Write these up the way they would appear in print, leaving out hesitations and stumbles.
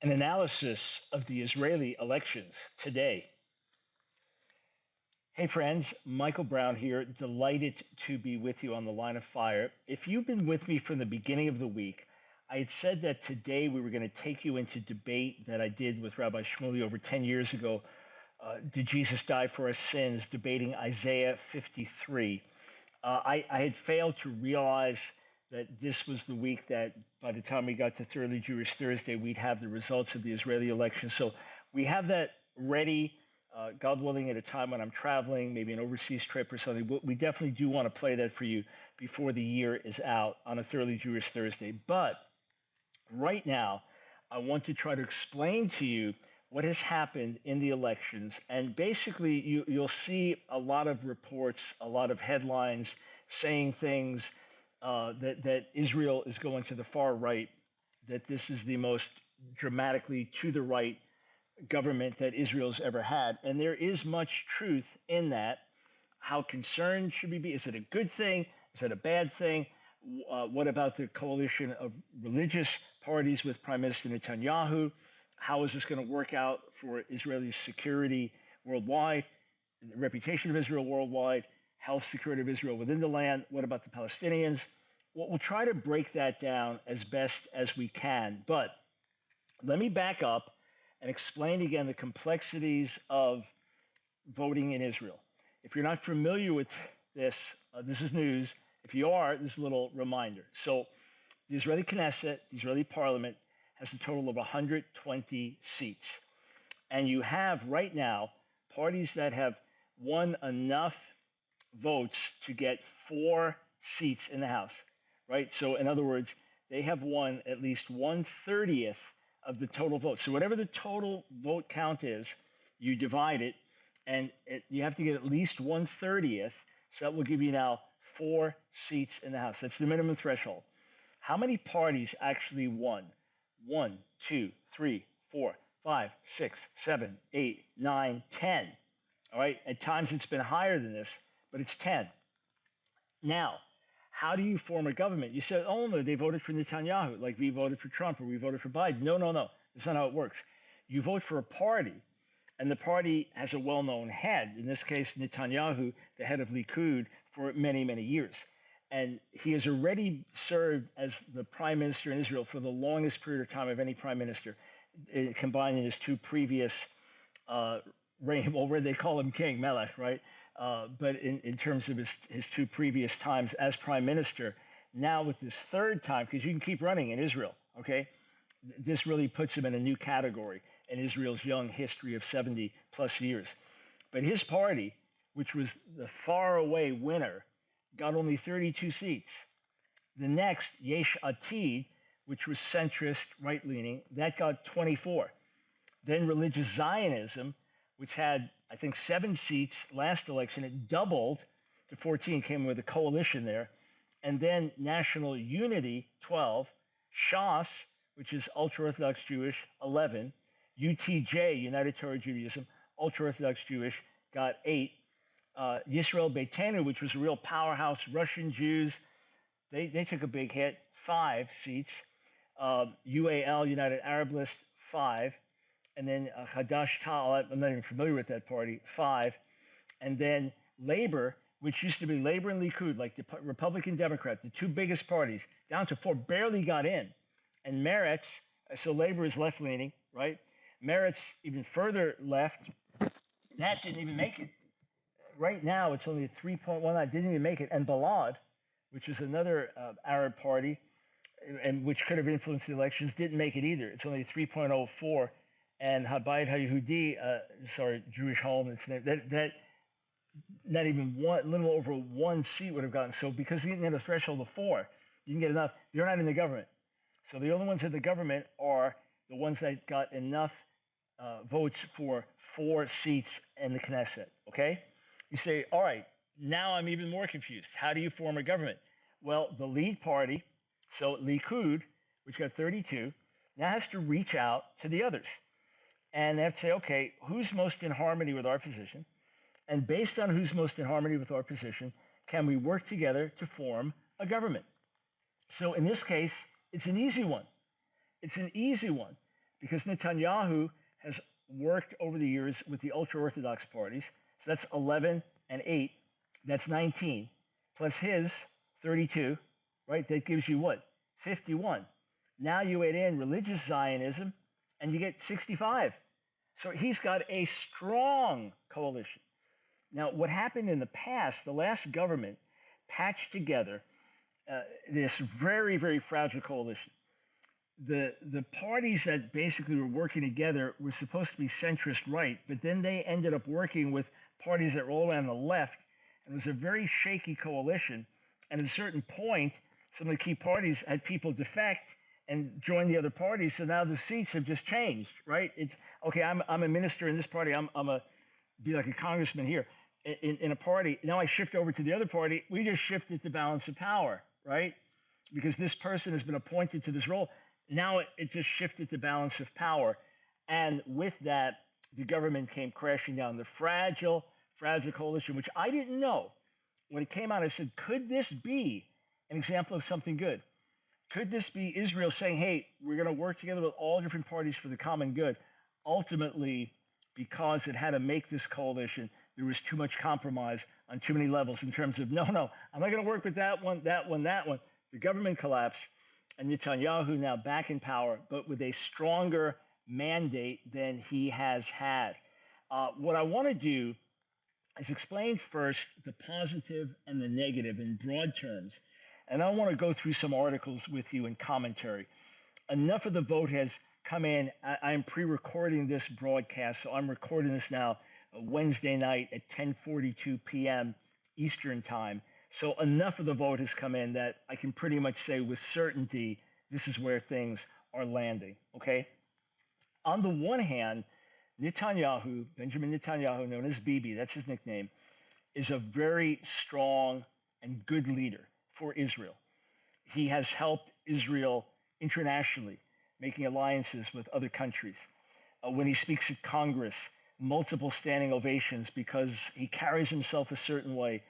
An analysis of the Israeli elections today. Hey friends, Michael Brown here, delighted to be with you on the line of fire. If you've been with me from the beginning of the week, I had said that today we were going to take you into debate that I did with Rabbi Shmuley over 10 years ago. Did Jesus die for our sins? Debating Isaiah 53. I had failed to realize that this was the week that by the time we got to Thoroughly Jewish Thursday, we'd have the results of the Israeli election. So we have that ready, God willing, at a time when I'm traveling, maybe an overseas trip or something. We definitely do want to play that for you before the year is out on a Thoroughly Jewish Thursday. But right now, I want to try to explain to you what has happened in the elections. And basically, you'll see a lot of reports, a lot of headlines saying things that Israel is going to the far right, that this is the most dramatically to the right government that Israel's ever had. And there is much truth in that. How concerned should we be? Is it a good thing? Is it a bad thing? What about the coalition of religious parties with Prime Minister Netanyahu? How is this going to work out for Israeli security worldwide, the reputation of Israel worldwide, health security of Israel within the land? What about the Palestinians? Well, we'll try to break that down as best as we can. But let me back up and explain again the complexities of voting in Israel. If you're not familiar with this, this is news. If you are, this is a little reminder. So the Israeli Knesset, the Israeli parliament, has a total of 120 seats. And you have right now parties that have won enough votes to get 4 seats in the House, right? So in other words, they have won at least 1/30th of the total vote. So whatever the total vote count is, you divide it, and you have to get at least 1/30th. So that will give you now 4 seats in the House. That's the minimum threshold. How many parties actually won? 1, 2, 3, 4, 5, 6, 7, 8, 9, 10. All right. At times it's been higher than this, but it's 10. Now, how do you form a government? You said, oh, no, they voted for Netanyahu, like we voted for Trump or we voted for Biden. No, no, no. That's not how it works. You vote for a party, and the party has a well-known head. In this case, Netanyahu, the head of Likud, for many, many years. And he has already served as the prime minister in Israel for the longest period of time of any prime minister, combining his 2 previous reign. Well, where they call him king, Melech, right? But in terms of his 2 previous times as prime minister, now with this 3rd time, because you can keep running in Israel, okay? This really puts him in a new category in Israel's young history of 70 plus years. But his party, which was the faraway winner, got only 32 seats. The next, Yesh Atid, which was centrist, right-leaning, that got 24. Then religious Zionism, which had, I think, 7 seats last election, it doubled to 14, came with a coalition there. And then National Unity, 12. Shas, which is ultra-Orthodox Jewish, 11. UTJ, United Torah Judaism, ultra-Orthodox Jewish, got 8. Yisrael Beitenu, which was a real powerhouse, Russian Jews, they took a big hit, 5 seats. UAL, United Arab List, 5. And then Hadash Ta'al, I'm not even familiar with that party, 5. And then Labor, which used to be Labor and Likud, like the Republican Democrat, the 2 biggest parties, down to 4, barely got in. And Meretz, so Labor is left-leaning, right? Meretz even further left, that didn't even make it. Right now, it's only a 3.19, didn't even make it. And Balad, which is another Arab party, and which could have influenced the elections, didn't make it either. It's only 3.04. And Habayit HaYehudi, Jewish Home, that not even one, little over 1 seat would have gotten. So because you didn't get a threshold of 4, you didn't get enough. They're not in the government. So the only ones in the government are the ones that got enough votes for 4 seats in the Knesset. Okay. You say, all right, now I'm even more confused. How do you form a government? Well, the lead party, so Likud, which got 32, now has to reach out to the others. And they have to say, okay, who's most in harmony with our position? And based on who's most in harmony with our position, can we work together to form a government? So in this case, it's an easy one. It's an easy one because Netanyahu has worked over the years with the ultra Orthodox parties. So that's 11 and 8. That's 19. Plus his 32, right? That gives you what? 51. Now you add in religious Zionism and you get 65. So he's got a strong coalition. Now, what happened in the past, the last government patched together this very, very fragile coalition. The parties that basically were working together were supposed to be centrist right, but then they ended up working with parties that were all on the left, and it was a very shaky coalition. And at a certain point, some of the key parties had people defect and join the other parties. So now the seats have just changed, right? It's okay. I'm a minister in this party. I'm a be like a congressman here in a party. Now I shift over to the other party. We just shifted the balance of power, right? Because this person has been appointed to this role. Now it just shifted the balance of power. And with that, the government came crashing down. The fragile coalition, which I didn't know. When it came out, I said, could this be an example of something good? Could this be Israel saying, hey, we're going to work together with all different parties for the common good? Ultimately, because it had to make this coalition, there was too much compromise on too many levels in terms of, no, I'm not going to work with that one. The government collapsed, and Netanyahu now back in power, but with a stronger mandate than he has had. What I want to do is explain first the positive and the negative in broad terms. And I want to go through some articles with you in commentary. Enough of the vote has come in. I am pre-recording this broadcast, so I'm recording this now Wednesday night at 10:42 p.m. Eastern Time. So enough of the vote has come in that I can pretty much say with certainty this is where things are landing, okay? On the one hand, Netanyahu, Benjamin Netanyahu, known as Bibi, that's his nickname, is a very strong and good leader for Israel. He has helped Israel internationally, making alliances with other countries. When he speaks at Congress, multiple standing ovations because he carries himself a certain way,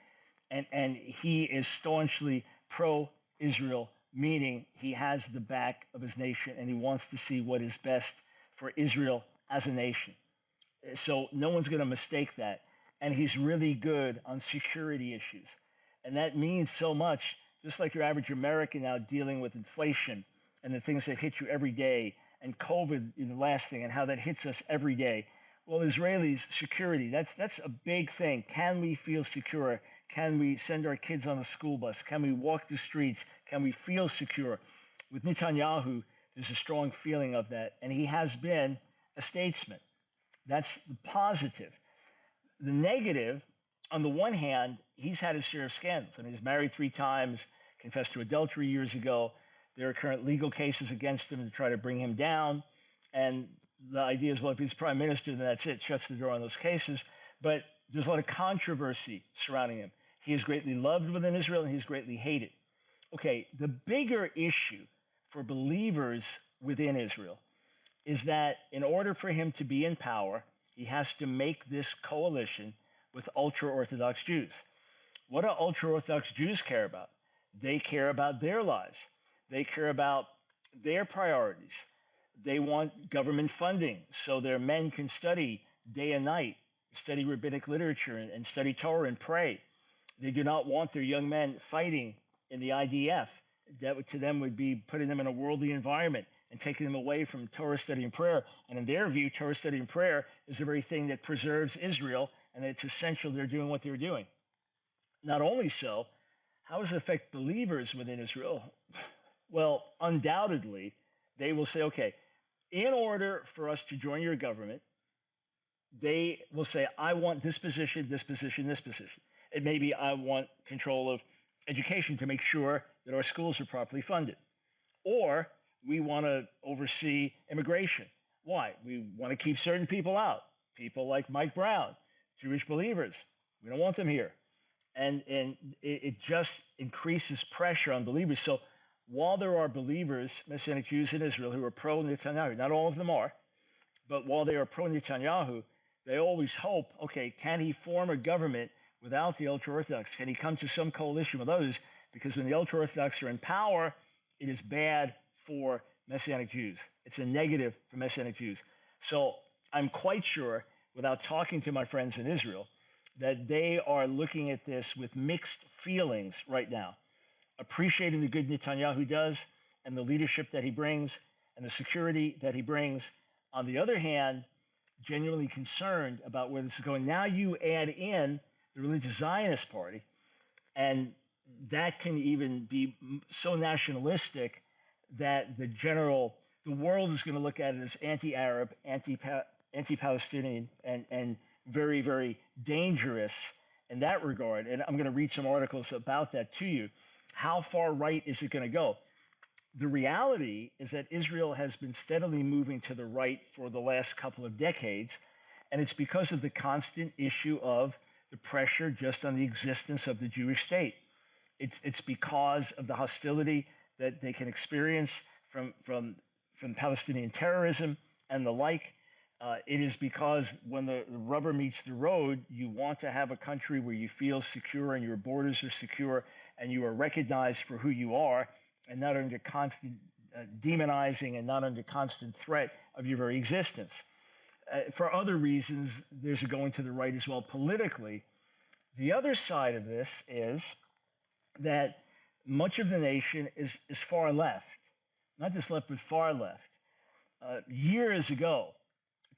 and he is staunchly pro-Israel, meaning he has the back of his nation and he wants to see what is best for Israel as a nation. So no one's going to mistake that. And he's really good on security issues. And that means so much, just like your average American now dealing with inflation and the things that hit you every day, and COVID in the last thing, and how that hits us every day. Well, Israelis, security, that's a big thing. Can we feel secure? Can we send our kids on a school bus? Can we walk the streets? Can we feel secure? With Netanyahu, there's a strong feeling of that, and he has been a statesman. That's the positive. The negative, on the one hand, he's had his share of scandals. I mean, he's married 3 times, confessed to adultery years ago. There are current legal cases against him to try to bring him down. And the idea is, well, if he's prime minister, then that's it, shuts the door on those cases. But there's a lot of controversy surrounding him. He is greatly loved within Israel, and he's greatly hated. Okay, the bigger issue for believers within Israel is that in order for him to be in power, he has to make this coalition with ultra-Orthodox Jews. What do ultra-Orthodox Jews care about? They care about their lives. They care about their priorities. They want government funding so their men can study day and night, study rabbinic literature and study Torah and pray. They do not want their young men fighting in the IDF. That to them would be putting them in a worldly environment and taking them away from Torah study and prayer. And in their view, Torah study and prayer is the very thing that preserves Israel, and it's essential they're doing what they're doing. Not only so, how does it affect believers within Israel? Well, undoubtedly, they will say, okay, in order for us to join your government, they will say, I want this position, this position, this position. And maybe I want control of education to make sure that our schools are properly funded. Or we want to oversee immigration. Why? We want to keep certain people out. People like Mike Brown, Jewish believers. We don't want them here. And it just increases pressure on believers. So while there are believers, Messianic Jews in Israel, who are pro-Netanyahu, not all of them are, but while they are pro-Netanyahu, they always hope, okay, can he form a government without the ultra-Orthodox? Can he come to some coalition with others? Because when the ultra-Orthodox are in power, it is bad for Messianic Jews. It's a negative for Messianic Jews. So I'm quite sure, without talking to my friends in Israel, that they are looking at this with mixed feelings right now, appreciating the good Netanyahu does and the leadership that he brings and the security that he brings. On the other hand, genuinely concerned about where this is going. Now you add in the religious Zionist party, and that can even be so nationalistic that the world is going to look at it as anti-Arab, anti-Palestinian, and very, very dangerous in that regard. And I'm going to read some articles about that to you. How far right is it going to go? The reality is that Israel has been steadily moving to the right for the last couple of decades, and it's because of the constant issue of the pressure just on the existence of the Jewish state. It's because of the hostility that they can experience from Palestinian terrorism and the like. It is because when the rubber meets the road, you want to have a country where you feel secure and your borders are secure and you are recognized for who you are and not under constant demonizing and not under constant threat of your very existence. For other reasons, there's a going to the right as well politically. The other side of this is that much of the nation is far left, not just left, but far left. Years ago,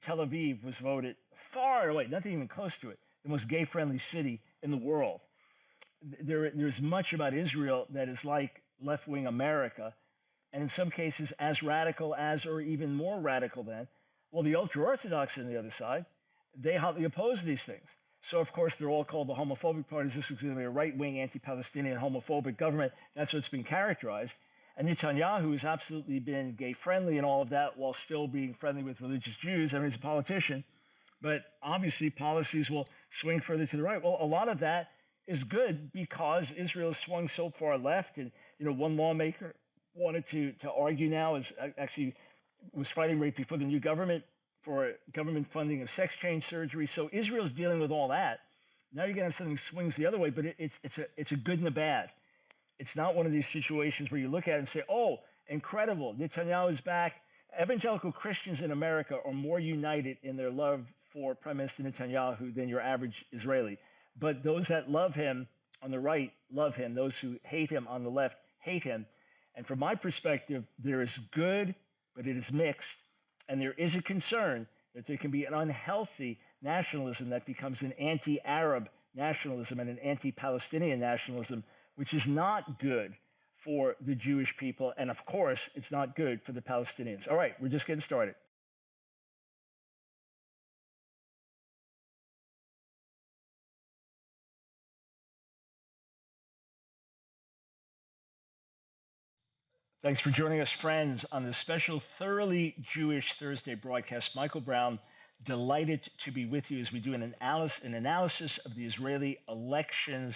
Tel Aviv was voted far away, nothing even close to it, the most gay-friendly city in the world. There's much about Israel that is like left-wing America, and in some cases as radical as, or even more radical than, well, the ultra-Orthodox on the other side, they hotly oppose these things. So, of course, they're all called the homophobic parties. This is going to be a right-wing, anti-Palestinian, homophobic government. That's what's been characterized. And Netanyahu has absolutely been gay-friendly and all of that while still being friendly with religious Jews. I mean, he's a politician. But obviously, policies will swing further to the right. Well, a lot of that is good because Israel has swung so far left. And, one lawmaker wanted to argue now, is actually was fighting right before the new government for government funding of sex change surgery. So Israel's dealing with all that. Now you're going to have something swings the other way, but it's a good and a bad. It's not one of these situations where you look at it and say, oh, incredible, Netanyahu is back. Evangelical Christians in America are more united in their love for Prime Minister Netanyahu than your average Israeli. But those that love him on the right love him. Those who hate him on the left hate him. And from my perspective, there is good, but it is mixed. And there is a concern that there can be an unhealthy nationalism that becomes an anti-Arab nationalism and an anti-Palestinian nationalism, which is not good for the Jewish people. And of course, it's not good for the Palestinians. All right, we're just getting started. Thanks for joining us, friends, on this special Thoroughly Jewish Thursday broadcast. Michael Brown, delighted to be with you as we do an analysis of the Israeli elections.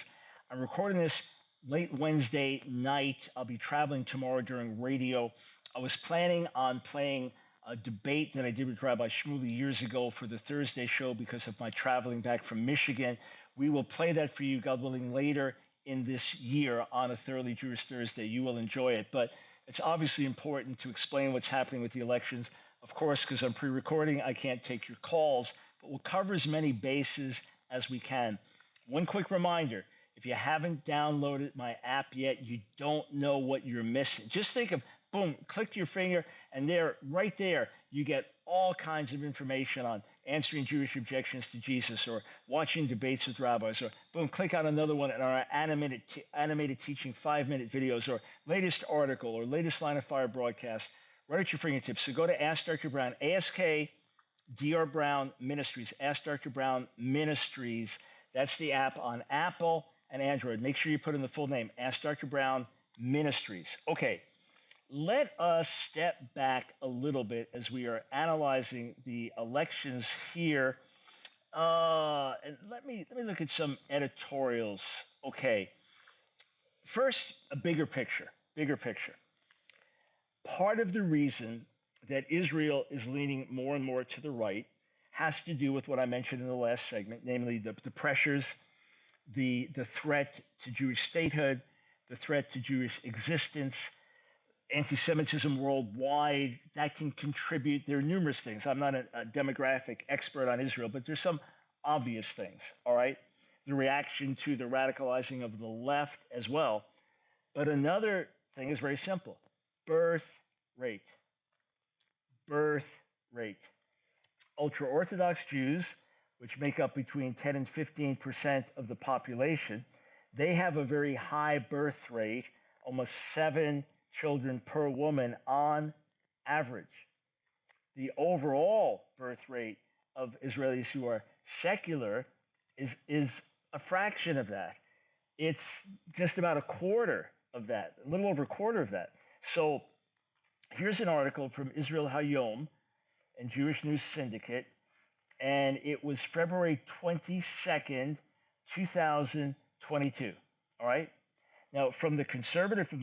I'm recording this late Wednesday night. I'll be traveling tomorrow during radio. I was planning on playing a debate that I did with Rabbi Shmuley years ago for the Thursday show because of my traveling back from Michigan. We will play that for you, God willing, later in this year on a Thoroughly Jewish Thursday. You will enjoy it. But it's obviously important to explain what's happening with the elections. Of course, because I'm pre-recording, I can't take your calls, but we'll cover as many bases as we can. One quick reminder, if you haven't downloaded my app yet, you don't know what you're missing. Just think of, boom, click your finger, and right there, you get all kinds of information on answering Jewish objections to Jesus or watching debates with rabbis, or boom, click on another one in our animated teaching 5-minute videos or latest article or latest line of fire broadcast right at your fingertips. So go to Ask Dr. Brown, AskDrBrown Ministries, Ask Dr. Brown Ministries. That's the app on Apple and Android. Make sure you put in the full name, Ask Dr. Brown Ministries. Okay. Let us step back a little bit as we are analyzing the elections here. And let me look at some editorials. Okay. First, a bigger picture. Part of the reason that Israel is leaning more and more to the right has to do with what I mentioned in the last segment, namely the pressures, the threat to Jewish statehood, the threat to Jewish existence, anti-Semitism worldwide, that can contribute. There are numerous things. I'm not a demographic expert on Israel, but there's some obvious things. All right, the reaction to the radicalizing of the left as well. But another thing is very simple: birth rate. Birth rate. Ultra Orthodox Jews, which make up between 10 and 15% of the population, they have a very high birth rate, almost 7 children per woman on average. The overall birth rate of Israelis who are secular is a fraction of that. It's just about a quarter of that, a little over a quarter of that. So here's an article from Israel Hayom and Jewish News Syndicate, and it was February 22nd, 2022. All right? Now, from the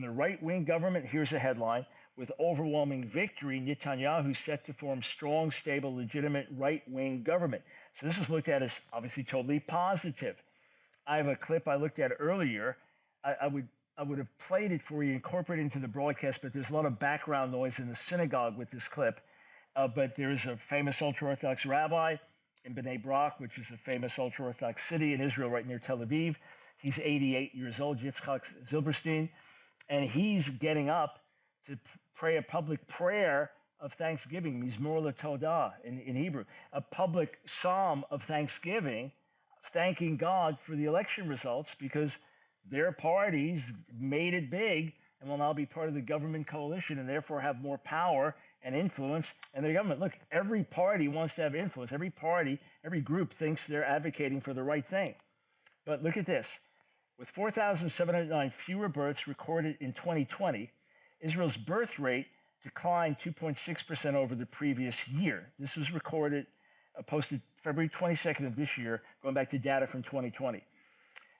right-wing government, here's a headline: with overwhelming victory, Netanyahu set to form strong, stable, legitimate right-wing government. So this is looked at as obviously totally positive. I have a clip I looked at earlier. I would have played it for you, incorporated into the broadcast, but there's a lot of background noise in the synagogue with this clip. But there's a famous ultra-Orthodox rabbi in Bnei Brak, which is a famous ultra-Orthodox city in Israel right near Tel Aviv. He's 88 years old, Yitzchak Zilberstein, and he's getting up to pray a public prayer of thanksgiving, Mizmor LaTodah in Hebrew, a public psalm of thanksgiving, thanking God for the election results because their parties made it big and will now be part of the government coalition and therefore have more power and influence in their government. Look, every party wants to have influence. Every party, every group thinks they're advocating for the right thing. But look at this. With 4,709 fewer births recorded in 2020, Israel's birth rate declined 2.6% over the previous year. This was posted February 22nd of this year, going back to data from 2020.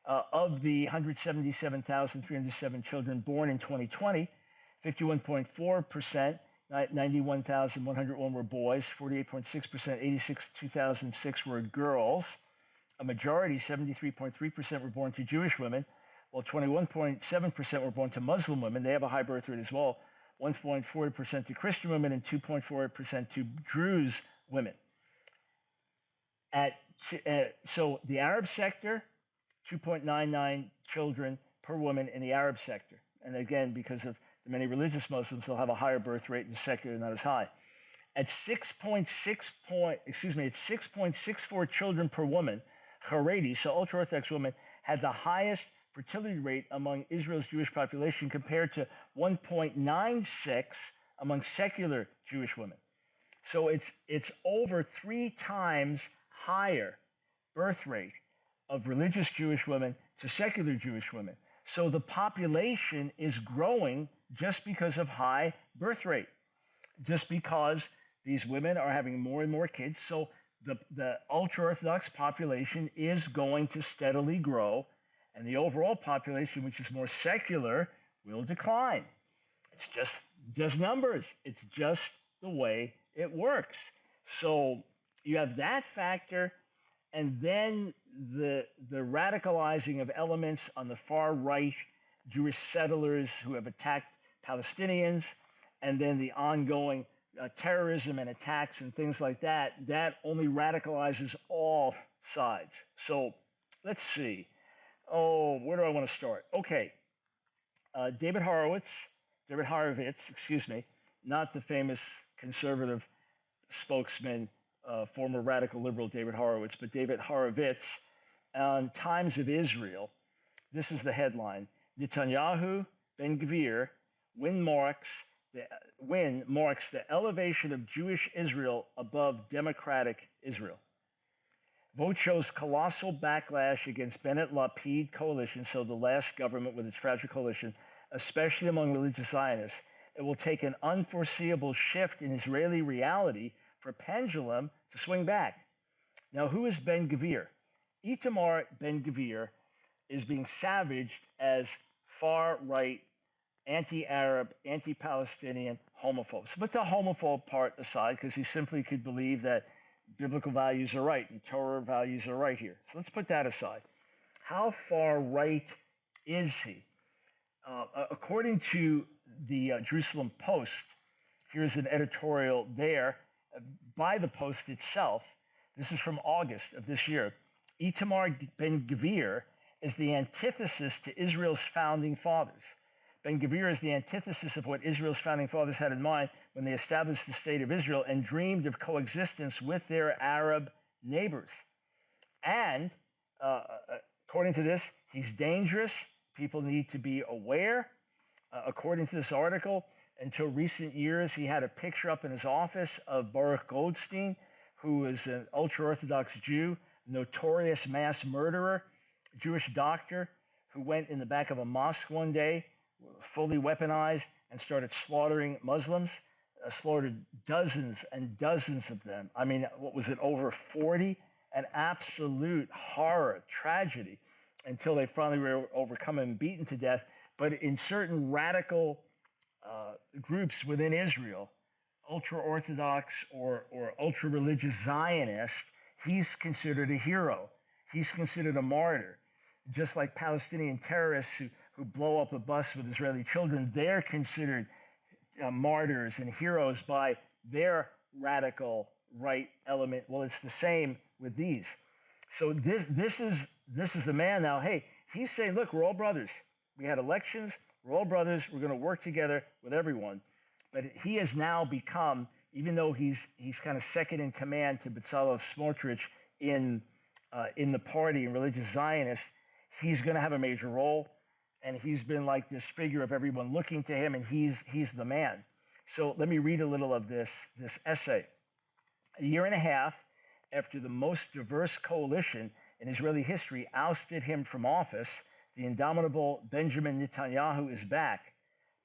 Of the 177,307 children born in 2020, 51.4%, 91,101 were boys, 48.6%, 86,2006 were girls. A majority, 73.3%, were born to Jewish women, while 21.7% were born to Muslim women. They have a high birth rate as well. 1.4% to Christian women and 2.4% to Druze women. So the Arab sector, 2.99 children per woman in the Arab sector. And again, because of the many religious Muslims, they'll have a higher birth rate, and the secular not as high. At 6.64 children per woman, Haredi, so ultra-Orthodox women, had the highest fertility rate among Israel's Jewish population compared to 1.96 among secular Jewish women. So it's over 3 times higher birth rate of religious Jewish women to secular Jewish women. So the population is growing just because of high birth rate, just because these women are having more and more kids. So the ultra-Orthodox population is going to steadily grow, and the overall population, which is more secular, will decline. It's just numbers. It's just the way it works. So you have that factor, and then the radicalizing of elements on the far right, Jewish settlers who have attacked Palestinians, and then the ongoing terrorism and attacks and things like that, that only radicalizes all sides. So let's see. Oh, where do I want to start? Okay. David Horowitz, excuse me, not the famous conservative spokesman, former radical liberal David Horowitz, but David Horowitz on Times of Israel. This is the headline: Netanyahu, Ben-Gvir, win marks the elevation of Jewish Israel above democratic Israel. Vote shows colossal backlash against Bennett-Lapid coalition, so the last government with its fragile coalition, especially among religious Zionists. It will take an unforeseeable shift in Israeli reality for pendulum to swing back. Now, who is Ben-Gvir? Itamar Ben-Gvir is being savaged as far-right, anti-Arab, anti-Palestinian homophobes. Put the homophobe part aside, because he simply could believe that biblical values are right and Torah values are right here. So let's put that aside. How far right is he? According to the Jerusalem Post. Here's an editorial there by the Post itself. This is from August of this year. Itamar Ben-Gvir is the antithesis to Israel's founding fathers. Ben-Gvir is the antithesis of what Israel's founding fathers had in mind when they established the state of Israel and dreamed of coexistence with their Arab neighbors. And according to this, he's dangerous. People need to be aware. According to this article, until recent years, he had a picture up in his office of Baruch Goldstein, who is an ultra-Orthodox Jew, notorious mass murderer, Jewish doctor who went in the back of a mosque one day, fully weaponized, and started slaughtering Muslims, slaughtered dozens and dozens of them. I mean, what was it, over 40? An absolute horror, tragedy, until they finally were overcome and beaten to death. But in certain radical groups within Israel, ultra-Orthodox or ultra-religious Zionist, he's considered a hero. He's considered a martyr. Just like Palestinian terrorists who blow up a bus with Israeli children, they're considered martyrs and heroes by their radical right element. Well, it's the same with these. So this is the man now. Hey, he's saying, look, we're all brothers. We had elections. We're all brothers. We're going to work together with everyone. But he has now become, even though he's kind of second in command to Bezalel Smotrich in the party and religious Zionists, he's going to have a major role. And he's been like this figure of everyone looking to him, and he's the man. So let me read a little of this essay. A year and a half after the most diverse coalition in Israeli history ousted him from office, the indomitable Benjamin Netanyahu is back.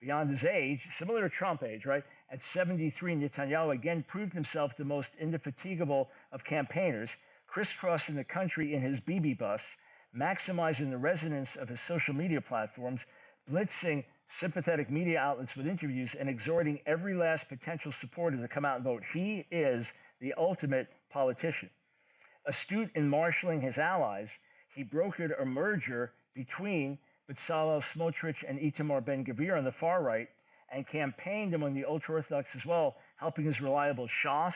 Beyond his age, similar to Trump age, right? At 73, Netanyahu again proved himself the most indefatigable of campaigners, crisscrossing the country in his BB bus, maximizing the resonance of his social media platforms, blitzing sympathetic media outlets with interviews, and exhorting every last potential supporter to come out and vote. He is the ultimate politician. Astute in marshaling his allies, he brokered a merger between Bezalel Smotrich and Itamar Ben-Gvir on the far right, and campaigned among the ultra-Orthodox as well, helping his reliable Shas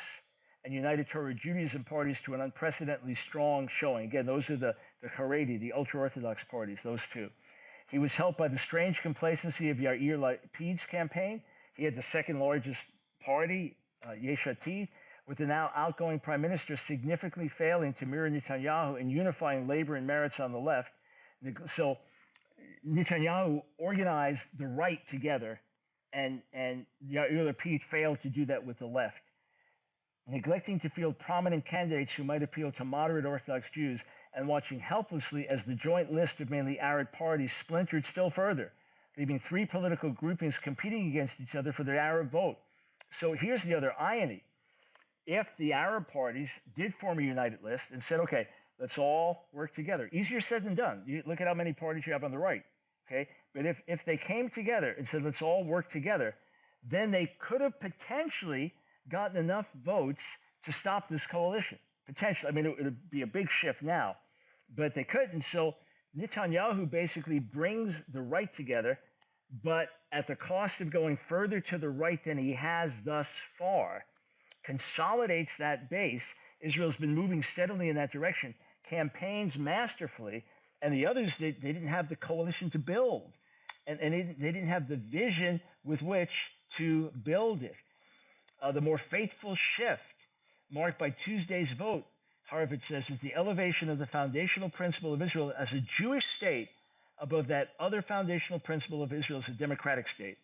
and United Torah Judaism parties to an unprecedentedly strong showing. Again, those are the Haredi, the ultra-Orthodox parties, those two. He was helped by the strange complacency of Yair Lapid's campaign. He had the second largest party, Yesh Atid, with the now outgoing prime minister significantly failing to mirror Netanyahu in unifying labor and merits on the left. So Netanyahu organized the right together, and Yair Lapid failed to do that with the left. Neglecting to field prominent candidates who might appeal to moderate Orthodox Jews, and watching helplessly as the joint list of mainly Arab parties splintered still further, leaving three political groupings competing against each other for the Arab vote. So here's the other irony. If the Arab parties did form a united list and said, okay, let's all work together, easier said than done. You look at how many parties you have on the right, okay? But if they came together and said, let's all work together, then they could have potentially gotten enough votes to stop this coalition. Potentially. I mean, it would be a big shift now, but they couldn't. So Netanyahu basically brings the right together, but at the cost of going further to the right than he has thus far, consolidates that base. Israel's been moving steadily in that direction, campaigns masterfully, and the others, they didn't have the coalition to build, and they didn't have the vision with which to build it. The more faithful shift marked by Tuesday's vote, Harvard says, is the elevation of the foundational principle of Israel as a Jewish state above that other foundational principle of Israel as a democratic state.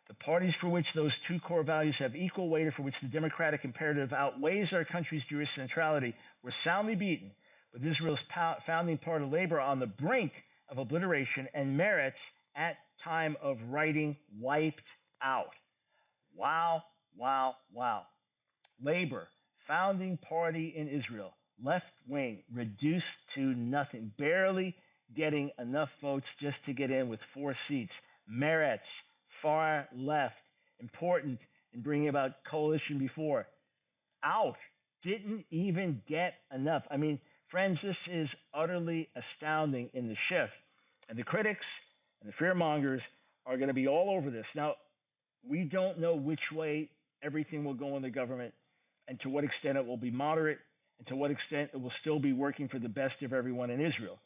The parties for which those two core values have equal weight, or for which the democratic imperative outweighs our country's Jewish centrality, were soundly beaten, with Israel's founding party Labor on the brink of obliteration and Meretz at time of writing wiped out. Wow, wow, wow. Labor, founding party in Israel, left wing, reduced to nothing, barely getting enough votes just to get in with 4 seats. Meretz, far left, important in bringing about coalition before, out, didn't even get enough. I mean, friends, this is utterly astounding in the shift. And the critics and the fearmongers are going to be all over this. Now, We don't know which way everything will go in the government and to what extent it will be moderate and to what extent it will still be working for the best of everyone in Israel.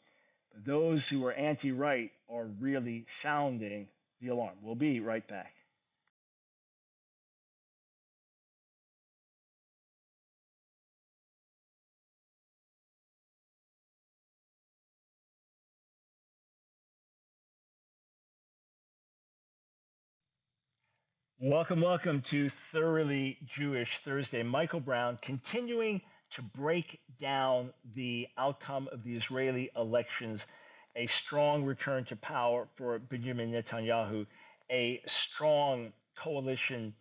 But those who are anti right are really sounding the alarm. We'll be right back. Welcome, welcome to Thoroughly Jewish Thursday. Michael Brown continuing to break down the outcome of the Israeli elections, a strong return to power for Benjamin Netanyahu, a strong coalition,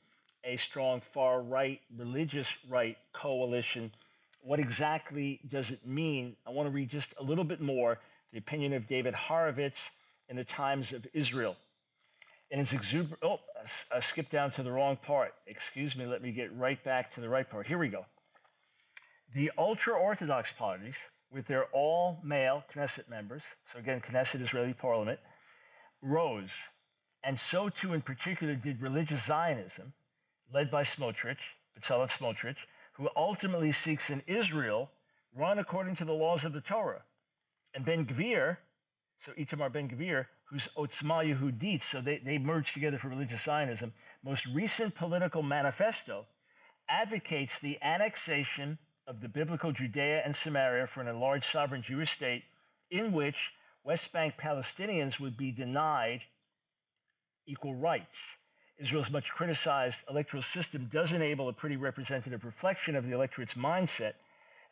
a strong far right, religious right coalition. What exactly does it mean? I want to read just a little bit more the opinion of David Horowitz in the Times of Israel. And it's I skipped down to the wrong part. Excuse me, let me get right back to the right part. Here we go. The ultra-Orthodox parties, with their all-male Knesset members, so again, Knesset, Israeli parliament, rose. And so too, in particular, did religious Zionism, led by Smotrich, Bezalel Smotrich, who ultimately seeks an Israel run according to the laws of the Torah. And Ben Gvir, so Itamar Ben Gvir, who's Otzma Yehudit, so they merged together for religious Zionism, most recent political manifesto advocates the annexation of the biblical Judea and Samaria for an enlarged sovereign Jewish state in which West Bank Palestinians would be denied equal rights. Israel's much criticized electoral system does enable a pretty representative reflection of the electorate's mindset,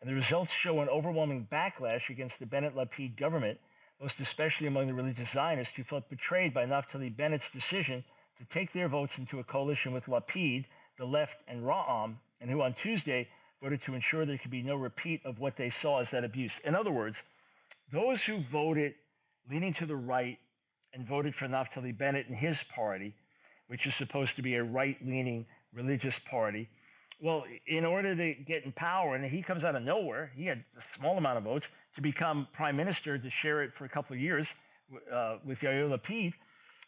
and the results show an overwhelming backlash against the Bennett-Lapid government, most especially among the religious Zionists who felt betrayed by Naftali Bennett's decision to take their votes into a coalition with Lapid, the left, and Ra'am, and who on Tuesday voted to ensure there could be no repeat of what they saw as that abuse. In other words, those who voted leaning to the right and voted for Naftali Bennett and his party, which is supposed to be a right-leaning religious party, well, in order to get in power, and he comes out of nowhere, he had a small amount of votes to become prime minister to share it for a couple of years with Yair Lapid.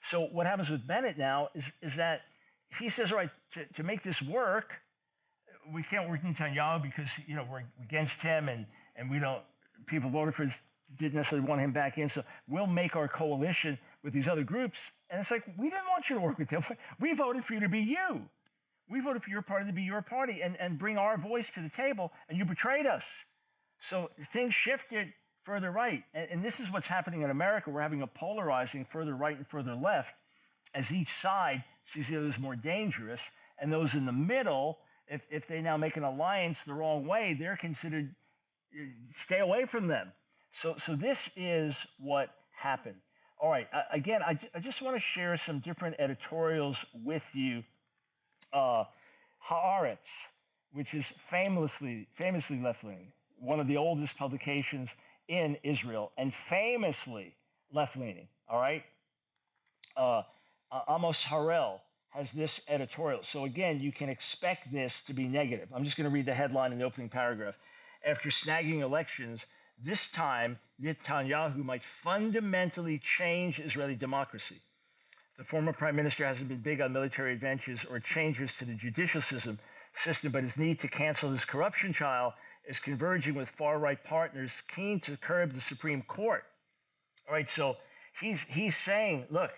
So what happens with Bennett now is that he says, all right, to make this work, we can't work Netanyahu because we're against him and we don't. People voted for his didn't necessarily want him back in, so we'll make our coalition with these other groups. And it's like, we didn't want you to work with them. We voted for you to be you. We voted for your party to be your party and bring our voice to the table, and you betrayed us. So things shifted further right. And this is what's happening in America. We're having a polarizing further right and further left as each side sees the other as more dangerous. And those in the middle, if they now make an alliance the wrong way, they're considered, stay away from them. So this is what happened. All right. Again, I just want to share some different editorials with you. Haaretz, which is famously left-leaning, one of the oldest publications in Israel, and famously left-leaning. All right. Amos Harel has this editorial. So again, you can expect this to be negative. I'm just going to read the headline in the opening paragraph. After snagging elections, this time Netanyahu might fundamentally change Israeli democracy. The former prime minister hasn't been big on military adventures or changes to the judicial system, but his need to cancel his corruption trial is converging with far-right partners keen to curb the Supreme Court. All right, so he's saying, look,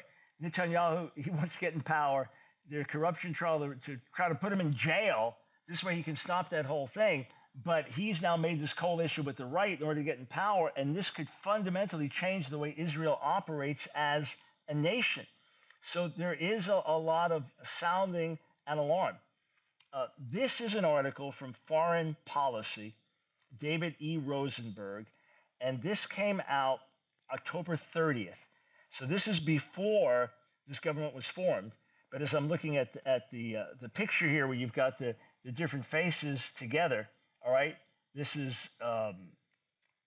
Netanyahu, he wants to get in power. Their corruption trial to try to put him in jail. This way he can stop that whole thing. But he's now made this coalition with the right in order to get in power, and this could fundamentally change the way Israel operates as a nation. So there is a lot of sounding an alarm. This is an article from Foreign Policy, David E. Rosenberg, and this came out October 30th. So this is before this government was formed. But as I'm looking at the picture here, where you've got the different faces together, all right, this is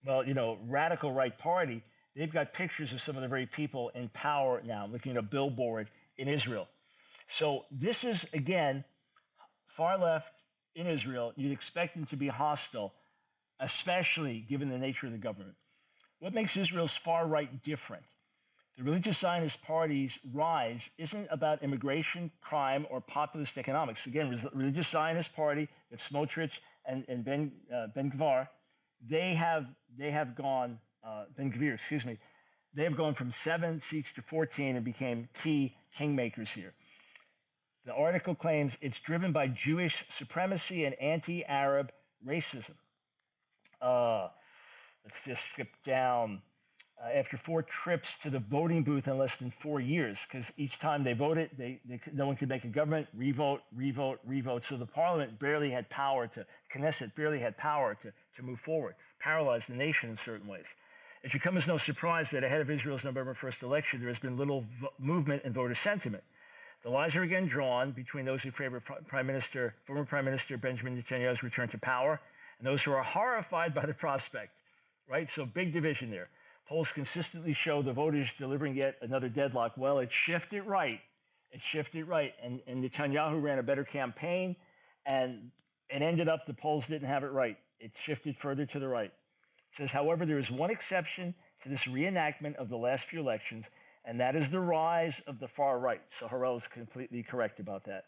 radical right party. They've got pictures of some of the very people in power now. I'm looking at a billboard in Israel. So this is, again, far left in Israel. You'd expect them to be hostile, especially given the nature of the government. What makes Israel's far right different? The religious Zionist party's rise isn't about immigration, crime, or populist economics. Again, religious Zionist party that Smotrich and Ben Gvir, they have gone Ben Gvir, excuse me, they have gone from 7 seats to 14 and became key kingmakers here. The article claims it's driven by Jewish supremacy and anti-Arab racism. Let's just skip down. After 4 trips to the voting booth in less than 4 years, because each time they voted, no one could make a government, revote, revote, revote. So the parliament barely had power Knesset barely had power to move forward, paralyzed the nation in certain ways. It should come as no surprise that ahead of Israel's November 1st election, there has been little movement in voter sentiment. The lines are again drawn between those who favor former Prime Minister Benjamin Netanyahu's return to power and those who are horrified by the prospect, right? So big division there. Polls consistently show the voters delivering yet another deadlock. Well, it shifted right. It shifted right. And Netanyahu ran a better campaign, and it ended up the polls didn't have it right. It shifted further to the right. It says, however, there is one exception to this reenactment of the last few elections, and that is the rise of the far right. So Harel is completely correct about that.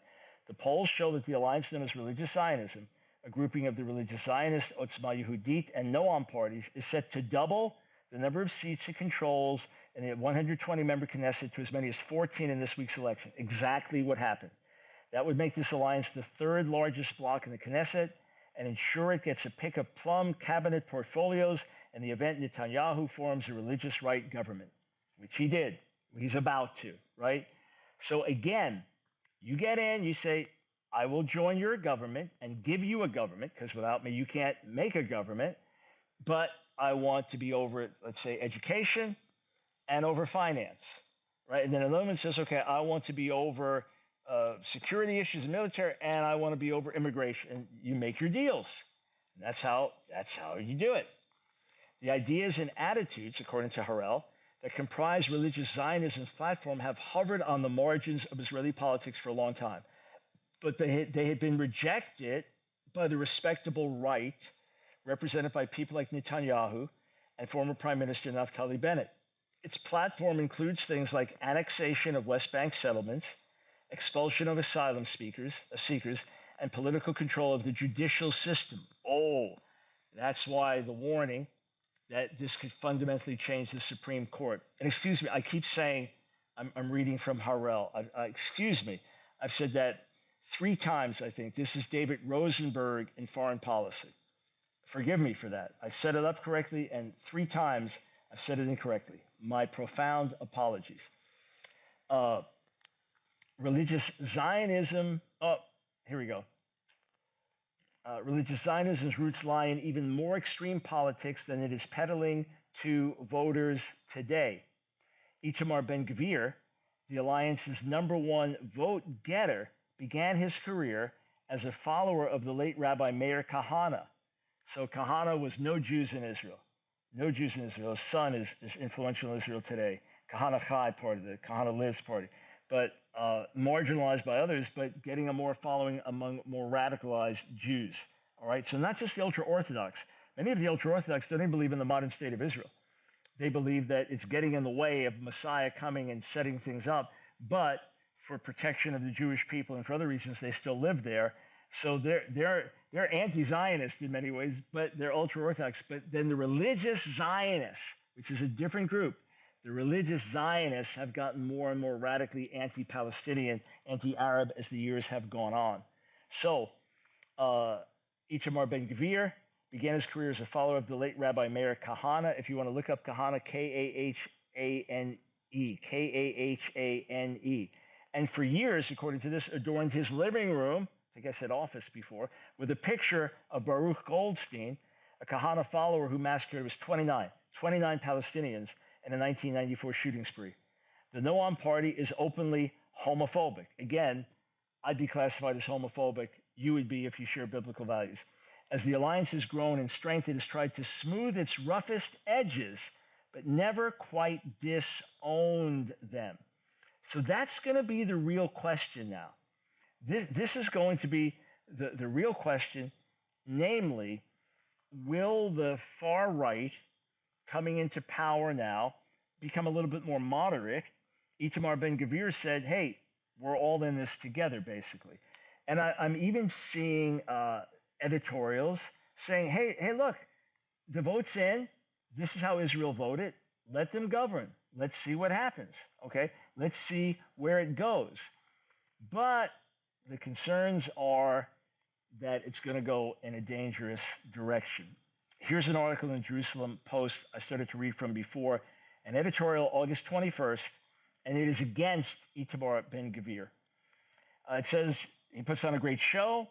The polls show that the alliance known as Religious Zionism, a grouping of the Religious Zionist, Otzma Yehudit, and Noam parties, is set to double the number of seats it controls in the 120-member Knesset to as many as 14 in this week's election. Exactly what happened. That would make this alliance the 3rd largest bloc in the Knesset and ensure it gets a pick of plum cabinet portfolios in the event Netanyahu forms a religious right government, which he did. He's about to, right? So again, you get in, you say, I will join your government and give you a government, because without me, you can't make a government, but I want to be over, let's say, education and over finance, right? And then another one says, okay, I want to be over security issues and military, and I want to be over immigration. And you make your deals. And that's how you do it. The ideas and attitudes, according to Harel, that comprise religious Zionism's platform have hovered on the margins of Israeli politics for a long time. But they had been rejected by the respectable right, represented by people like Netanyahu and former Prime Minister Naftali Bennett. Its platform includes things like annexation of West Bank settlements, expulsion of asylum seekers, and political control of the judicial system. Oh, that's why the warning that this could fundamentally change the Supreme Court. And excuse me, I keep saying I'm reading from Harel. Excuse me, I've said that 3 times, I think. This is David Rosenberg in Foreign Policy. Forgive me for that. I set it up correctly, and 3 times I've said it incorrectly. My profound apologies. Religious Zionism. Oh, here we go. Religious Zionism's roots lie in even more extreme politics than it is peddling to voters today. Itamar Ben-Gvir, the alliance's #1 vote getter, began his career as a follower of the late Rabbi Meir Kahane. So Kahane was no Jews in Israel. No Jews in Israel. His son is influential in Israel today. Kahane Chai party, the Kahane Lives party. But marginalized by others, but getting a more following among more radicalized Jews. All right, so not just the ultra-Orthodox. Many of the ultra-Orthodox don't even believe in the modern state of Israel. They believe that it's getting in the way of Messiah coming and setting things up, but for protection of the Jewish people and for other reasons, they still live there. So they're anti-Zionist in many ways, but they're ultra-Orthodox. But then the religious Zionists, which is a different group, the religious Zionists have gotten more and more radically anti-Palestinian, anti-Arab as the years have gone on. So Itamar Ben-Gvir began his career as a follower of the late Rabbi Meir Kahane. If you want to look up Kahane, Kahane, Kahane. And for years, according to this, adorned his living room, I think I said office before, with a picture of Baruch Goldstein, a Kahane follower who massacred 29 Palestinians in a 1994 shooting spree. The Noam party is openly homophobic. Again, I'd be classified as homophobic. You would be if you share biblical values. As the alliance has grown in strength, it has tried to smooth its roughest edges, but never quite disowned them. So that's going to be the real question now. This is going to be the real question, namely, will the far right coming into power now become a little bit more moderate, Itamar Ben-Gvir said, hey, we're all in this together, basically. And I'm even seeing editorials saying, hey, look, the vote's in. This is how Israel voted. Let them govern. Let's see what happens. Okay, let's see where it goes. But the concerns are that it's going to go in a dangerous direction. Here's an article in the Jerusalem Post I started to read from before, an editorial August 21st, and it is against Itamar Ben-Gvir. It says he puts on a great show.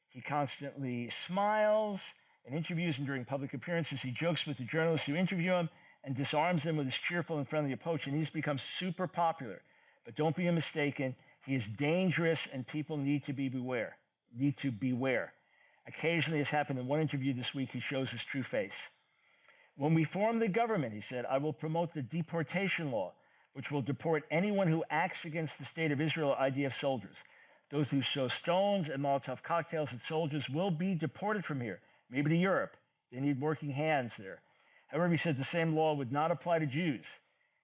He constantly smiles in interviews and during public appearances. He jokes with the journalists who interview him and disarms them with his cheerful and friendly approach, and he's become super popular. But don't be mistaken, he is dangerous, and people need to beware. Occasionally, as happened in one interview this week, he shows his true face. When we form the government, he said, I will promote the deportation law, which will deport anyone who acts against the state of Israel or IDF soldiers. Those who show stones and Molotov cocktails at soldiers will be deported from here, maybe to Europe. They need working hands there. However, he said the same law would not apply to Jews.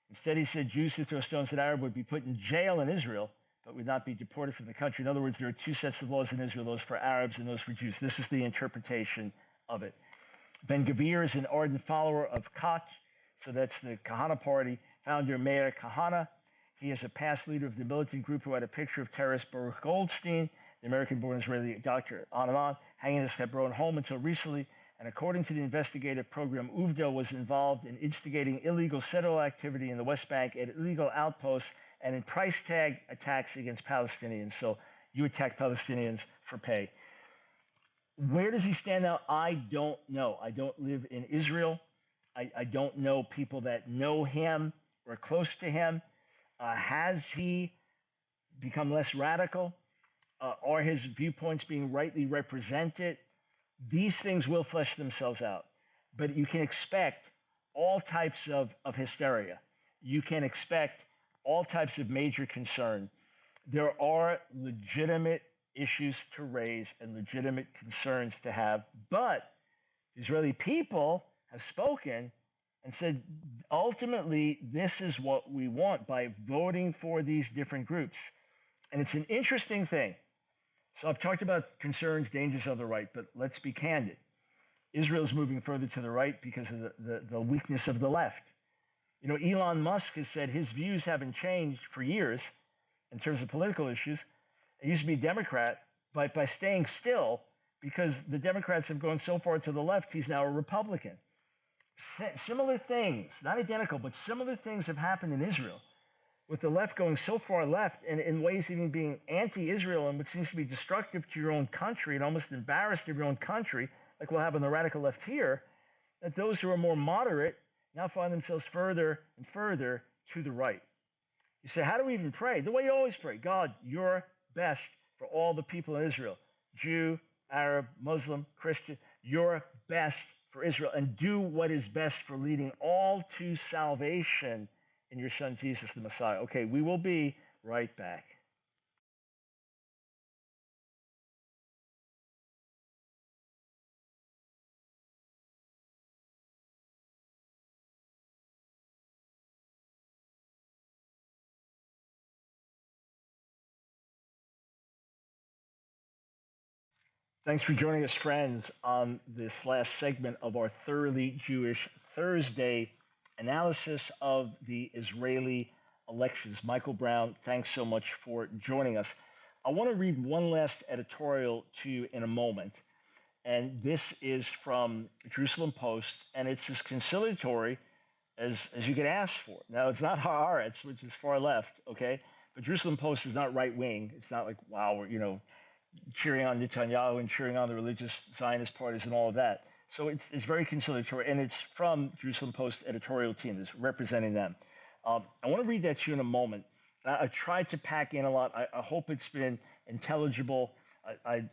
Instead, he said Jews who throw stones at Arabs would be put in jail in Israel, but would not be deported from the country. In other words, there are two sets of laws in Israel, those for Arabs and those for Jews. This is the interpretation of it. Ben-Gvir is an ardent follower of Koch, so that's the Kahana Party, founder Meir Kahana. He is a past leader of the militant group who had a picture of terrorist Baruch Goldstein, the American-born Israeli doctor, on and on, hanging in his Hebron home until recently. And according to the investigative program, Uvda was involved in instigating illegal settler activity in the West Bank at illegal outposts and in price tag attacks against Palestinians. So you attack Palestinians for pay. Where does he stand now? I don't know. I don't live in Israel. I don't know people that know him or close to him. Has he become less radical? Are his viewpoints being rightly represented? These things will flesh themselves out. But you can expect all types of hysteria. You can expect all types of major concern. There are legitimate issues to raise and legitimate concerns to have. But the Israeli people have spoken and said, ultimately, this is what we want by voting for these different groups. And it's an interesting thing. So I've talked about concerns, dangers of the right, but let's be candid. Israel is moving further to the right because of the weakness of the left. You know, Elon Musk has said his views haven't changed for years in terms of political issues. He used to be a Democrat, but by staying still, because the Democrats have gone so far to the left, he's now a Republican. Similar things, not identical, but similar things have happened in Israel, with the left going so far left and in ways even being anti-Israel and what seems to be destructive to your own country and almost embarrassed of your own country, like we'll have on the radical left here, that those who are more moderate now find themselves further and further to the right. You say, how do we even pray? The way you always pray, God, your best for all the people in Israel, Jew, Arab, Muslim, Christian, your best for Israel, and do what is best for leading all to salvation in your son Jesus the Messiah. Okay, we will be right back. Thanks for joining us, friends, on this last segment of our Thoroughly Jewish Thursday analysis of the Israeli elections. Michael Brown, thanks so much for joining us. I want to read one last editorial to you in a moment, and this is from Jerusalem Post, and it's as conciliatory as you could ask for. Now, it's not Haaretz, which is far left, okay? But Jerusalem Post is not right wing. It's not like, wow, we're cheering on Netanyahu and cheering on the religious Zionist parties and all of that. So it's very conciliatory, and it's from Jerusalem Post editorial team that's representing them. I want to read that to you in a moment. I tried to pack in a lot. I hope it's been intelligible. I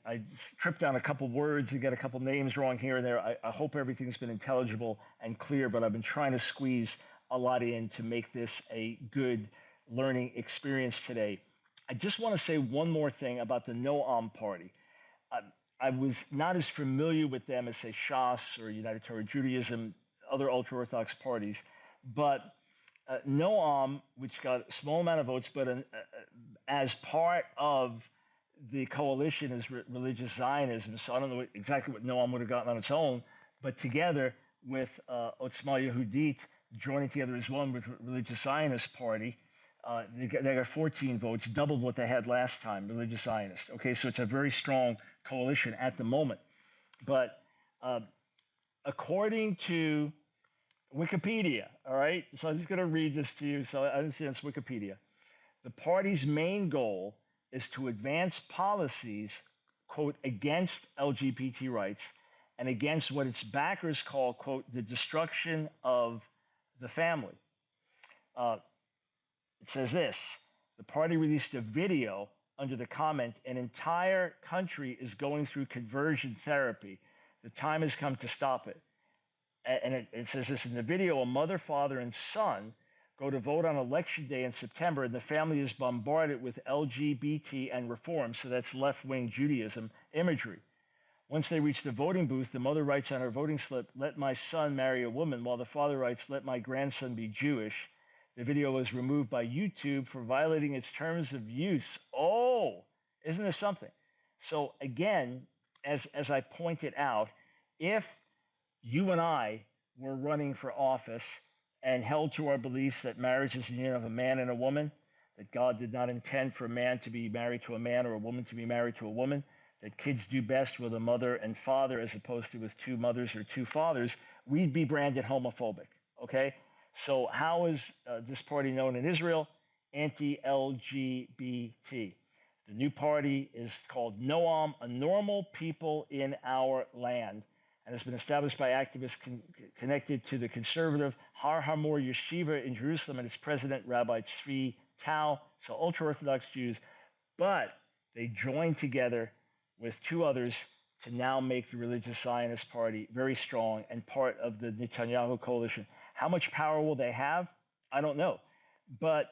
tripped down a couple words and get a couple names wrong here and there. I hope everything's been intelligible and clear, but I've been trying to squeeze a lot in to make this a good learning experience today. I just want to say one more thing about the Noam Party. I was not as familiar with them as, say, Shas or United Torah Judaism, other ultra-Orthodox parties, but Noam, which got a small amount of votes, but as part of the coalition is religious Zionism. So I don't know exactly what Noam would have gotten on its own, but together with Otzma Yehudit joining together as one with religious Zionist party, they got 14 votes, doubled what they had last time, religious Zionist. Okay, so it's a very strong coalition at the moment. But according to Wikipedia, all right, so I'm just going to read this to you. So I understand it's Wikipedia. The party's main goal is to advance policies, quote, against LGBT rights and against what its backers call, quote, the destruction of the family. It says this: the party released a video under the comment, an entire country is going through conversion therapy. The time has come to stop it. And it says this in the video: a mother, father, and son go to vote on election day in September, and the family is bombarded with LGBT and reform, so that's left-wing Judaism imagery. Once they reach the voting booth, the mother writes on her voting slip, "Let my son marry a woman," while the father writes, "Let my grandson be Jewish." The video was removed by YouTube for violating its terms of use. Oh, isn't this something? So again, as I pointed out, if you and I were running for office and held to our beliefs that marriage is the union of a man and a woman, that God did not intend for a man to be married to a man or a woman to be married to a woman, that kids do best with a mother and father as opposed to with two mothers or two fathers, we'd be branded homophobic, okay? So how is this party known in Israel? Anti-LGBT. The new party is called Noam, a normal people in our land, and has been established by activists connected to the conservative Har Hamor Yeshiva in Jerusalem and its president, Rabbi Tzvi Tau, so ultra-Orthodox Jews. But they joined together with two others to now make the religious Zionist party very strong and part of the Netanyahu coalition. How much power will they have? I don't know. But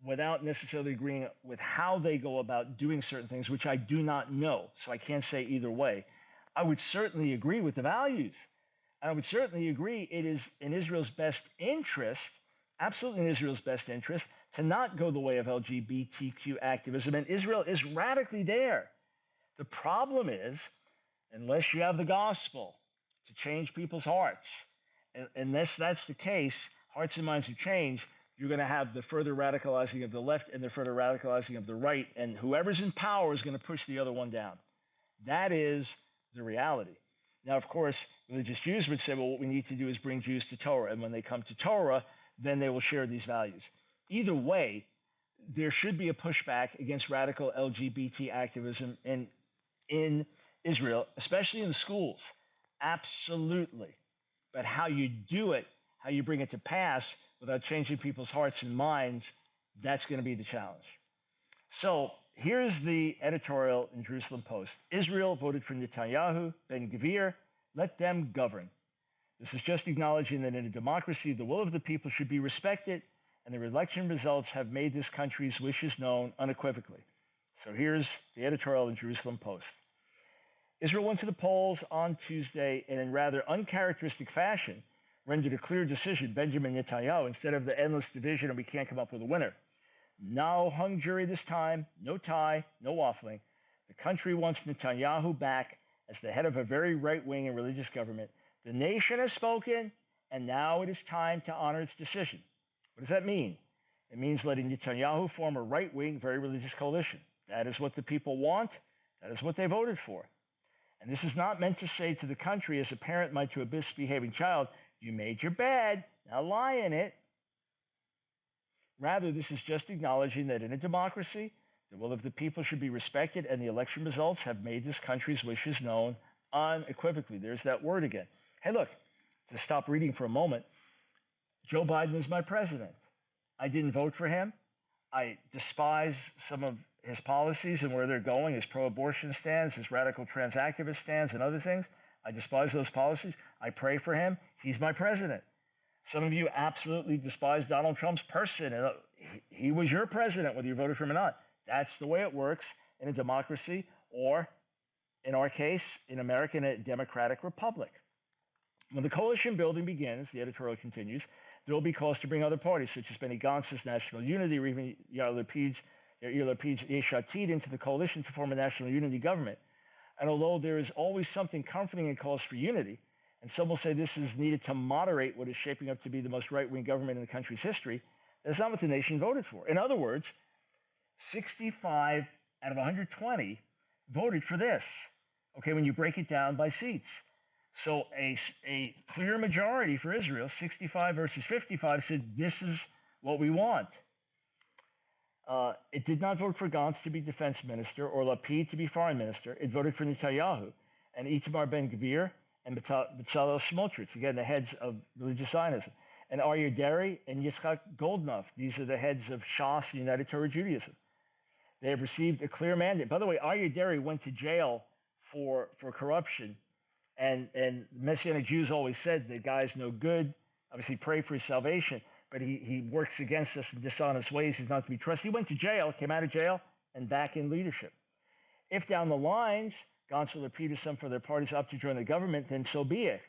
without necessarily agreeing with how they go about doing certain things, which I do not know, so I can't say either way, I would certainly agree with the values. I would certainly agree it is in Israel's best interest, absolutely in Israel's best interest, to not go the way of LGBTQ activism. And Israel is radically there. The problem is, unless you have the gospel to change people's hearts, unless that's the case, hearts and minds are changed, you're going to have the further radicalizing of the left and the further radicalizing of the right, and whoever's in power is going to push the other one down. That is the reality. Now, of course, religious Jews would say, well, what we need to do is bring Jews to Torah, and when they come to Torah, then they will share these values. Either way, there should be a pushback against radical LGBT activism in Israel, especially in the schools. Absolutely. But how you do it, how you bring it to pass without changing people's hearts and minds, that's going to be the challenge. So here's the editorial in Jerusalem Post. Israel voted for Netanyahu, Ben-Gvir, let them govern. This is just acknowledging that in a democracy, the will of the people should be respected, and the election results have made this country's wishes known unequivocally. So here's the editorial in Jerusalem Post. Israel went to the polls on Tuesday and in rather uncharacteristic fashion rendered a clear decision, Benjamin Netanyahu, instead of the endless division and we can't come up with a winner. No hung jury this time, no tie, no waffling. The country wants Netanyahu back as the head of a very right-wing and religious government. The nation has spoken, and now it is time to honor its decision. What does that mean? It means letting Netanyahu form a right-wing, very religious coalition. That is what the people want. That is what they voted for. And this is not meant to say to the country, as a parent might to a misbehaving child, you made your bed, now lie in it. Rather, this is just acknowledging that in a democracy, the will of the people should be respected, and the election results have made this country's wishes known unequivocally. There's that word again. Hey, look, to stop reading for a moment, Joe Biden is my president. I didn't vote for him. I despise some of his policies and where they're going, his pro-abortion stands, his radical trans activist stands, and other things. I despise those policies. I pray for him. He's my president. Some of you absolutely despise Donald Trump's person. And he was your president, whether you voted for him or not. That's the way it works in a democracy, or in our case, in America, in a democratic republic. When the coalition building begins, the editorial continues, There will be calls to bring other parties, such as Benny Gantz's National Unity, or even Yair Lapid's Yesh Atid into the coalition to form a national unity government. And although there is always something comforting in calls for unity, and some will say this is needed to moderate what is shaping up to be the most right-wing government in the country's history, that's not what the nation voted for. In other words, 65 out of 120 voted for this, okay, when you break it down by seats. So a clear majority for Israel, 65 versus 55, said this is what we want. It did not vote for Gantz to be defense minister or Lapid to be foreign minister. It voted for Netanyahu and Itamar Ben-Gvir and Bezalel Smotrich, again, the heads of religious Zionism, and Aryeh Deri and Yitzhak Goldknopf. These are the heads of Shas and United Torah Judaism. They have received a clear mandate. By the way, Aryeh Deri went to jail for corruption, and Messianic Jews always said the guy's no good. Obviously, pray for his salvation, but he works against us in dishonest ways. He's not to be trusted. He went to jail, came out of jail, and back in leadership. If down the lines, Gantz or Lapid or some for their parties opt to join the government, then so be it.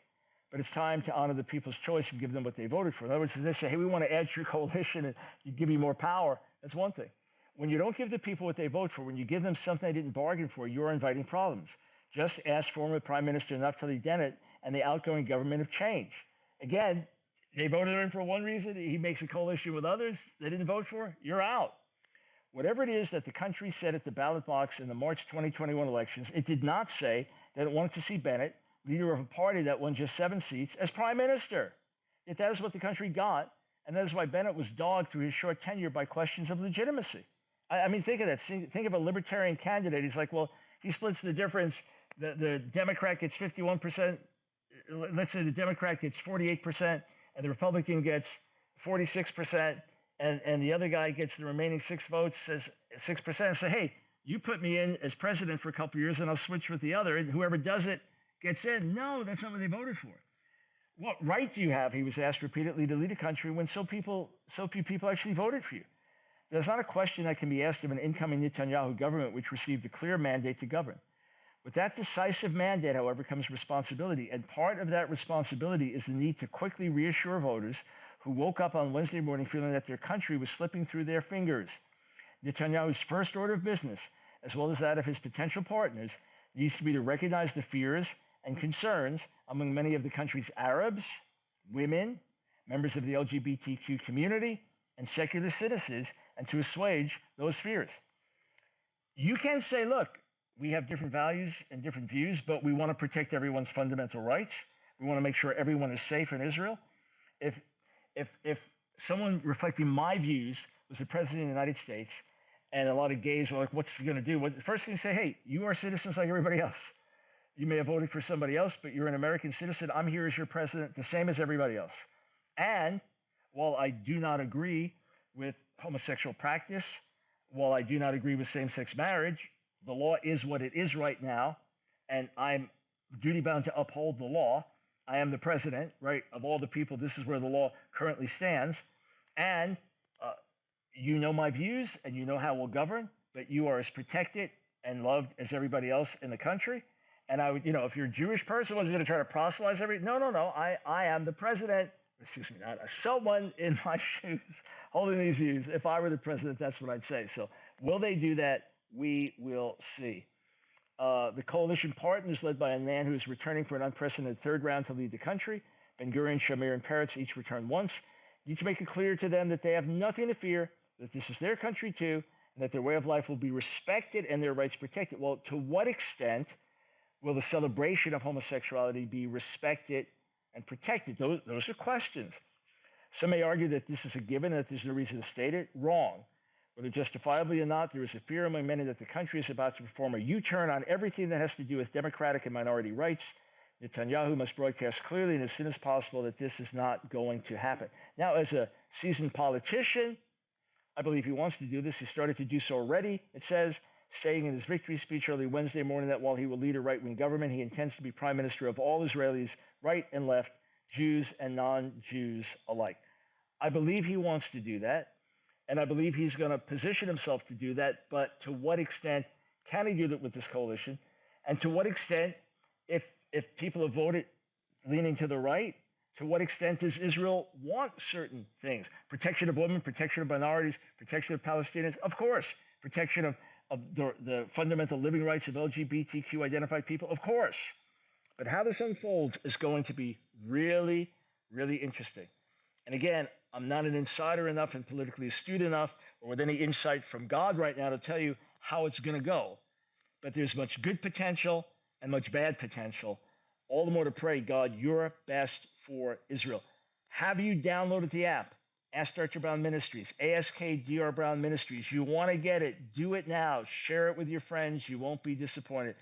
But it's time to honor the people's choice and give them what they voted for. In other words, if they say, hey, we want to add to your coalition and you give me more power, that's one thing. When you don't give the people what they vote for, when you give them something they didn't bargain for, you're inviting problems. Just ask former Prime Minister Naftali Bennett and the outgoing government of change. Again, they voted him for one reason. He makes a coalition with others they didn't vote for. You're out. Whatever it is that the country said at the ballot box in the March 2021 elections, it did not say that it wanted to see Bennett, leader of a party that won just 7 seats, as prime minister. Yet that is what the country got, and that is why Bennett was dogged through his short tenure by questions of legitimacy. I mean, think of that. Think of a libertarian candidate. He's like, well, he splits the difference. The Democrat gets 51%. Let's say the Democrat gets 48%, and the Republican gets 46%, and the other guy gets the remaining 6 votes, says 6%. And say, hey, you put me in as president for a couple of years, and I'll switch with the other, and whoever does it gets in. No, that's not what they voted for. What right do you have, he was asked repeatedly, to lead a country when so few people actually voted for you? There's not a question that can be asked of an incoming Netanyahu government which received a clear mandate to govern. With that decisive mandate, however, comes responsibility, and part of that responsibility is the need to quickly reassure voters who woke up on Wednesday morning feeling that their country was slipping through their fingers. Netanyahu's first order of business, as well as that of his potential partners, needs to be to recognize the fears and concerns among many of the country's Arabs, women, members of the LGBTQ community, and secular citizens, and to assuage those fears. You can say, look, we have different values and different views, but we want to protect everyone's fundamental rights. We want to make sure everyone is safe in Israel. If someone reflecting my views was the president of the United States, and a lot of gays were like, what's he going to do? The first thing you say, hey, you are citizens like everybody else. You may have voted for somebody else, but you're an American citizen. I'm here as your president, the same as everybody else. And while I do not agree with homosexual practice, while I do not agree with same-sex marriage, the law is what it is right now, and I'm duty-bound to uphold the law. I am the president, right, of all the people. This is where the law currently stands. And you know my views, and you know how we'll govern, but you are as protected and loved as everybody else in the country. And I would, if you're a Jewish person, was going to try to proselytize No. I am the president. Excuse me, not someone in my shoes holding these views. If I were the president, that's what I'd say. So will they do that? We will see. The coalition partners, led by a man who is returning for an unprecedented third round to lead the country, Ben-Gurion, Shamir, and Peretz, each returned once, need to make it clear to them that they have nothing to fear, that this is their country too, and that their way of life will be respected and their rights protected. Well, to what extent will the celebration of homosexuality be respected and protected? Those are questions. Some may argue that this is a given and that there's no reason to state it. Wrong. Whether justifiably or not, there is a fear among many that the country is about to perform a U-turn on everything that has to do with democratic and minority rights. Netanyahu must broadcast clearly and as soon as possible that this is not going to happen. Now, as a seasoned politician, I believe he wants to do this. He started to do so already, it says, saying in his victory speech early Wednesday morning that while he will lead a right-wing government, he intends to be prime minister of all Israelis, right and left, Jews and non-Jews alike. I believe he wants to do that. And I believe he's going to position himself to do that. But to what extent can he do that with this coalition? And to what extent, if people have voted leaning to the right, To what extent does Israel want certain things? Protection of women, protection of minorities, protection of Palestinians? Of course. Protection of the fundamental living rights of LGBTQ identified people? Of course. But how this unfolds is going to be really, really interesting. And again, I'm not an insider enough and politically astute enough or with any insight from God right now to tell you how it's going to go. But there's much good potential and much bad potential. All the more to pray, God, your best for Israel. Have you downloaded the app? AskDrBrown Ministries, AskDrBrown Ministries. You want to get it, do it now. Share it with your friends. You won't be disappointed.